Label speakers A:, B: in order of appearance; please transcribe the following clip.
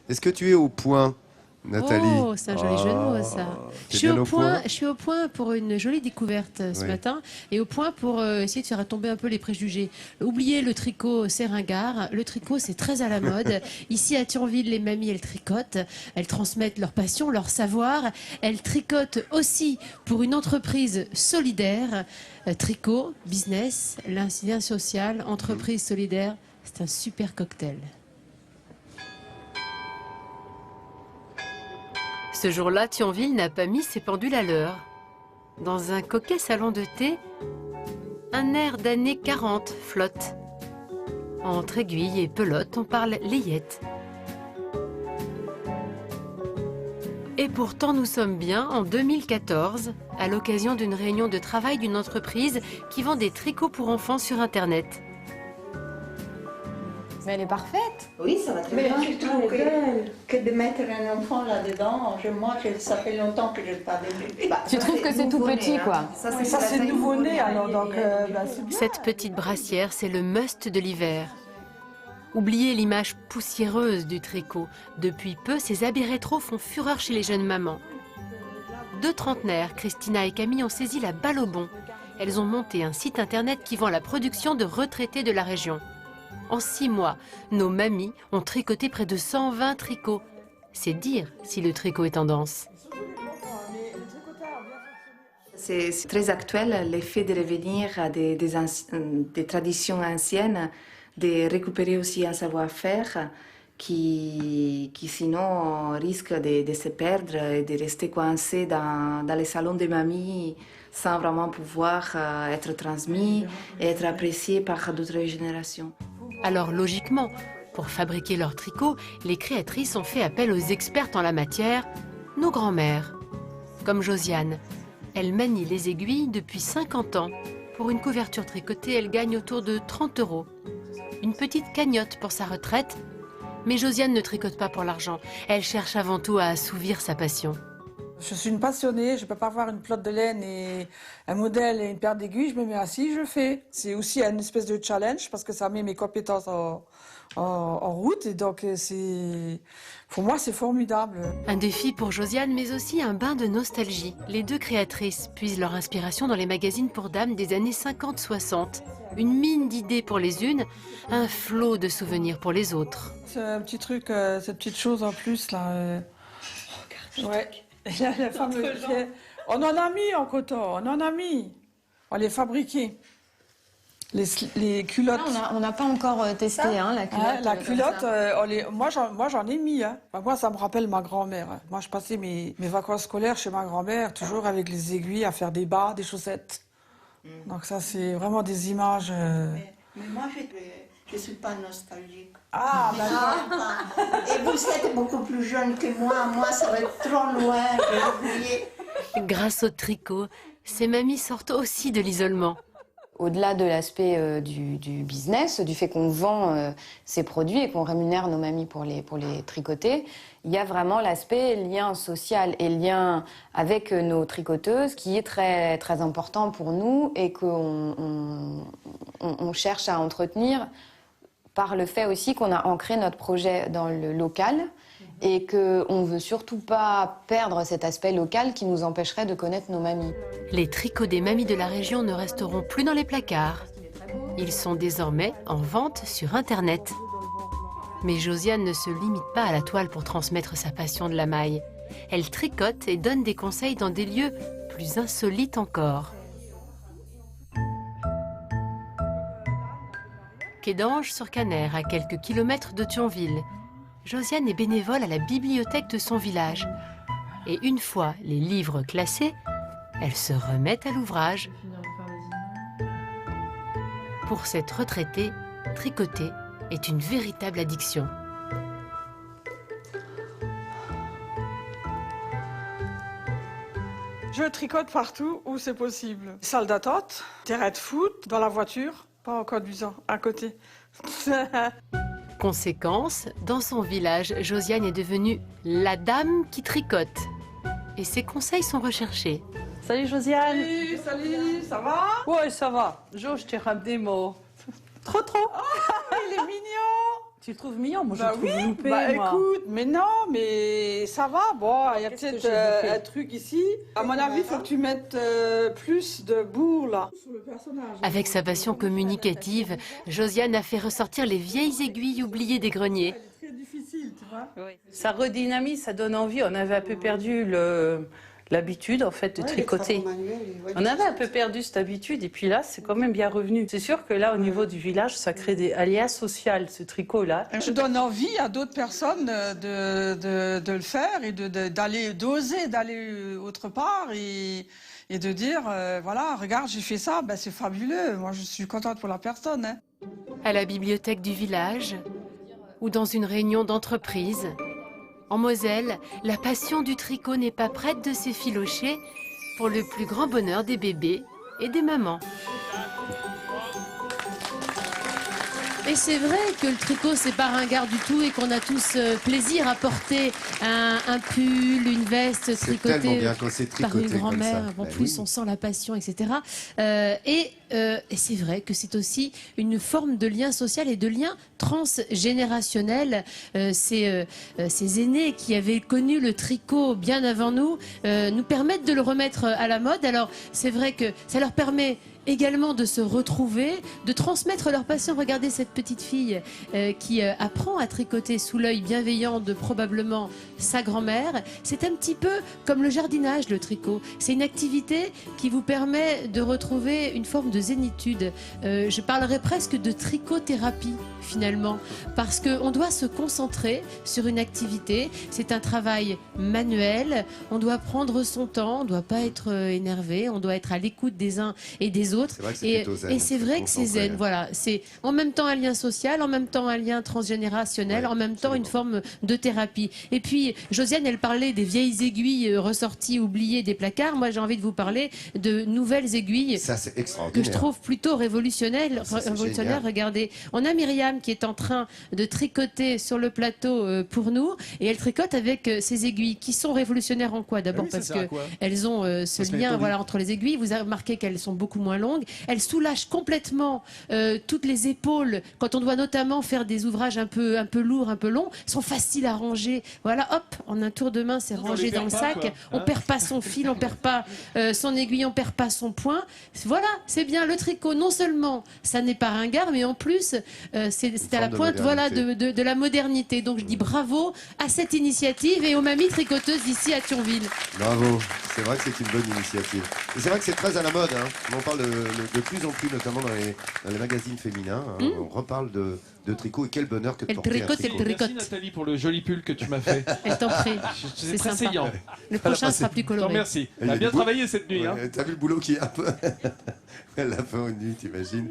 A: Est-ce que tu es au point, Nathalie?
B: Oh, c'est un joli jeu de mots, ça.
A: T'es bien au point?
B: Je suis au point pour une jolie découverte ce matin et au point pour essayer de faire tomber un peu les préjugés. Oubliez le tricot, c'est ringard. Le tricot, c'est très à la mode. Ici, à Thionville, les mamies, elles tricotent. Elles transmettent leur passion, leur savoir. Elles tricotent aussi pour une entreprise solidaire. Tricot, business, lien social, entreprise solidaire. C'est un super cocktail.
C: Ce jour-là, Thionville n'a pas mis ses pendules à l'heure. Dans un coquet salon de thé, un air d'années 40 flotte. Entre aiguilles et pelotes, on parle layette. Et pourtant, nous sommes bien en 2014, à l'occasion d'une réunion de travail d'une entreprise qui vend des tricots pour enfants sur Internet.
D: Mais elle est parfaite.
E: Oui, ça va très bien. Mais je trouve que de mettre un enfant là-dedans, ça fait longtemps que je n'ai pas vu.
D: Tu trouves que c'est tout petit, quoi?
E: Ça, c'est nouveau-né, alors donc
C: c'est bien. Cette petite brassière, c'est le must de l'hiver. Oubliez l'image poussiéreuse du tricot. Depuis peu, ces habits rétro font fureur chez les jeunes mamans. Deux trentenaires, Christina et Camille, ont saisi la balle au bond. Elles ont monté un site internet qui vend la production de retraités de la région. En 6 mois, nos mamies ont tricoté près de 120 tricots. C'est dire si le tricot est tendance.
F: C'est très actuel l'effet de revenir à des traditions anciennes, de récupérer aussi un savoir-faire qui sinon risque de se perdre et de rester coincé dans les salons des mamies sans vraiment pouvoir être transmis et être apprécié par d'autres générations.
C: Alors logiquement, pour fabriquer leurs tricots, les créatrices ont fait appel aux expertes en la matière, nos grands-mères. Comme Josiane, elle manie les aiguilles depuis 50 ans. Pour une couverture tricotée, elle gagne autour de 30 €. Une petite cagnotte pour sa retraite. Mais Josiane ne tricote pas pour l'argent. Elle cherche avant tout à assouvir sa passion.
G: Je suis une passionnée, je ne peux pas avoir une pelote de laine et un modèle et une paire d'aiguilles, je me mets assis, je le fais. C'est aussi une espèce de challenge parce que ça met mes compétences en route et donc pour moi c'est formidable.
C: Un défi pour Josiane mais aussi un bain de nostalgie. Les deux créatrices puisent leur inspiration dans les magazines pour dames des années 50-60. Une mine d'idées pour les unes, un flot de souvenirs pour les autres.
G: C'est un petit truc, cette petite chose en plus là. Ouais. La fameuse, on en a mis en coton, on en a mis. On les fabriquait. Les culottes.
D: Ah, on n'a pas encore testé la culotte.
G: La culotte, moi j'en ai mis. Hein. Enfin, moi ça me rappelle ma grand-mère. Hein. Moi je passais mes vacances scolaires chez ma grand-mère, toujours avec les aiguilles à faire des bas, des chaussettes. Donc ça c'est vraiment des images.
E: Mais moi je ne suis pas nostalgique.
G: Ah, d'accord.
E: Et vous êtes beaucoup plus jeune que moi. Moi, ça va être trop loin de l'oublier.
C: Grâce au tricot, ces mamies sortent aussi de l'isolement.
D: Au-delà de l'aspect du business, du fait qu'on vend ces produits et qu'on rémunère nos mamies pour les tricoter, il y a vraiment l'aspect lien social et lien avec nos tricoteuses qui est très, très important pour nous et qu'on cherche à entretenir par le fait aussi qu'on a ancré notre projet dans le local et qu'on ne veut surtout pas perdre cet aspect local qui nous empêcherait de connaître nos mamies.
C: Les tricots des mamies de la région ne resteront plus dans les placards. Ils sont désormais en vente sur Internet. Mais Josiane ne se limite pas à la toile pour transmettre sa passion de la maille. Elle tricote et donne des conseils dans des lieux plus insolites encore. Quai d'Ange sur Caner, à quelques kilomètres de Thionville. Josiane est bénévole à la bibliothèque de son village. Et une fois les livres classés, elle se remet à l'ouvrage. Pour cette retraitée, tricoter est une véritable addiction.
G: Je tricote partout où c'est possible. Salle d'attente, terrain de foot, dans la voiture, pas en conduisant, à côté.
C: Conséquence, dans son village, Josiane est devenue la dame qui tricote. Et ses conseils sont recherchés.
H: Salut Josiane.
G: Salut, ça va?
H: Ouais, ça va. Jo, je t'ai ramené mon... Trop.
G: Oh, il est mignon.
H: Tu le trouves mignon? Moi, je
G: Bah
H: le trouve
G: oui,
H: loupé,
G: bah
H: moi.
G: écoute, mais non, mais ça va. Bon, il y a
H: Qu'est-ce que
G: peut-être
H: j'ai loupé
G: un truc ici. À mon avis, il faut que tu mettes plus de bourre là.
C: Avec sa passion communicative, Josiane a fait ressortir les vieilles aiguilles oubliées des greniers.
G: C'est très difficile, tu vois.
H: Ça redynamise, ça donne envie. On avait un peu perdu l'habitude en fait de tricoter. On avait un peu perdu cette habitude et puis là c'est quand même bien revenu. C'est sûr que là au niveau du village ça crée un lien social ce tricot là.
G: Je donne envie à d'autres personnes de le faire et d'oser d'aller autre part et de dire voilà, regarde, j'ai fait ça, ben, c'est fabuleux. Moi je suis contente pour la personne. Hein.
C: À la bibliothèque du village ou dans une réunion d'entreprise. En Moselle, la passion du tricot n'est pas prête de s'effilocher pour le plus grand bonheur des bébés et des mamans.
B: Et c'est vrai que le tricot, c'est pas ringard du tout et qu'on a tous plaisir à porter un pull, une veste
A: C'est tellement
B: tricotée
A: bien quand c'est
B: par une
A: tricoté comme ça.
B: grand-mère. En
A: Ben
B: plus,
A: oui.
B: on sent la passion, etc. Et c'est vrai que c'est aussi une forme de lien social et de lien transgénérationnel. Ces aînés qui avaient connu le tricot bien avant nous permettent de le remettre à la mode. Alors, c'est vrai que ça leur permet également de se retrouver, de transmettre leur passion. Regardez cette petite fille qui apprend à tricoter sous l'œil bienveillant de probablement sa grand-mère. C'est un petit peu comme le jardinage, le tricot. C'est une activité qui vous permet de retrouver une forme de zénitude. Je parlerais presque de tricothérapie finalement, parce qu'on doit se concentrer sur une activité. C'est un travail manuel, on doit prendre son temps, on ne doit pas être énervé, on doit être à l'écoute des uns et des autres.
A: C'est vrai que c'est
B: Et,
A: plutôt zen,
B: et c'est vrai que c'est
A: concentré,
B: zen.
A: hein.
B: Voilà, c'est en même temps un lien social, en même temps un lien transgénérationnel,
A: Ouais,
B: en même temps une
A: absolument.
B: forme de thérapie. Et puis, Josiane, elle parlait des vieilles aiguilles ressorties, oubliées des placards. Moi, j'ai envie de vous parler de nouvelles aiguilles
A: Ça, c'est
B: que
A: extraordinaire.
B: je trouve plutôt révolutionnaire.
A: Ça, c'est
B: Révolutionnaire.
A: génial.
B: Regardez, on a Myriam qui est en train de tricoter sur le plateau pour nous, et elle tricote avec ses aiguilles qui sont révolutionnaires en quoi? D'abord
I: oui, ça
B: parce
I: sert à
B: que
I: quoi?
B: elles ont ce
I: se met
B: lien
I: au lit.
B: voilà, entre les aiguilles. Vous avez remarqué qu'elles sont beaucoup moins longues. Elles soulagent complètement toutes les épaules quand on doit notamment faire des ouvrages un peu lourds, un peu longs. Elles sont faciles à ranger. Voilà, hop, en un tour de main, c'est
I: On
B: rangé
I: les
B: dans
I: perd
B: le
I: pas,
B: sac.
I: quoi,
B: On
I: hein.
B: perd pas son fil, on perd pas son aiguille, on perd pas son point. Voilà, c'est bien le tricot. Non seulement ça n'est pas ringard, mais en plus c'est à la
A: forme de
B: pointe voilà,
A: modernité.
B: de la modernité. Donc je dis bravo à cette initiative et aux mamies tricoteuses ici à Thionville.
A: Bravo, c'est vrai que c'est une bonne initiative. Et c'est vrai que c'est très à la mode, hein. On en parle de plus en plus, notamment dans les magazines féminins. Hein. On reparle de tricot et quel bonheur que de
B: Elle
A: porter un
B: tricote, elle
A: tricot.
B: tricote.
I: Merci Nathalie pour le joli pull que tu m'as fait.
B: Elle t'en prie.
I: C'est
B: C'est
I: très
B: sympa.
I: saillant.
B: Le prochain sera plus
I: Je t'en
B: coloré.
I: remercie.
A: Il y
I: Elle
A: a
I: a bien
A: du boulot.
I: travaillé cette nuit. Hein.
A: Ouais, t'as vu le boulot qui est un peu... Elle l'a fait en nuit, t'imagines.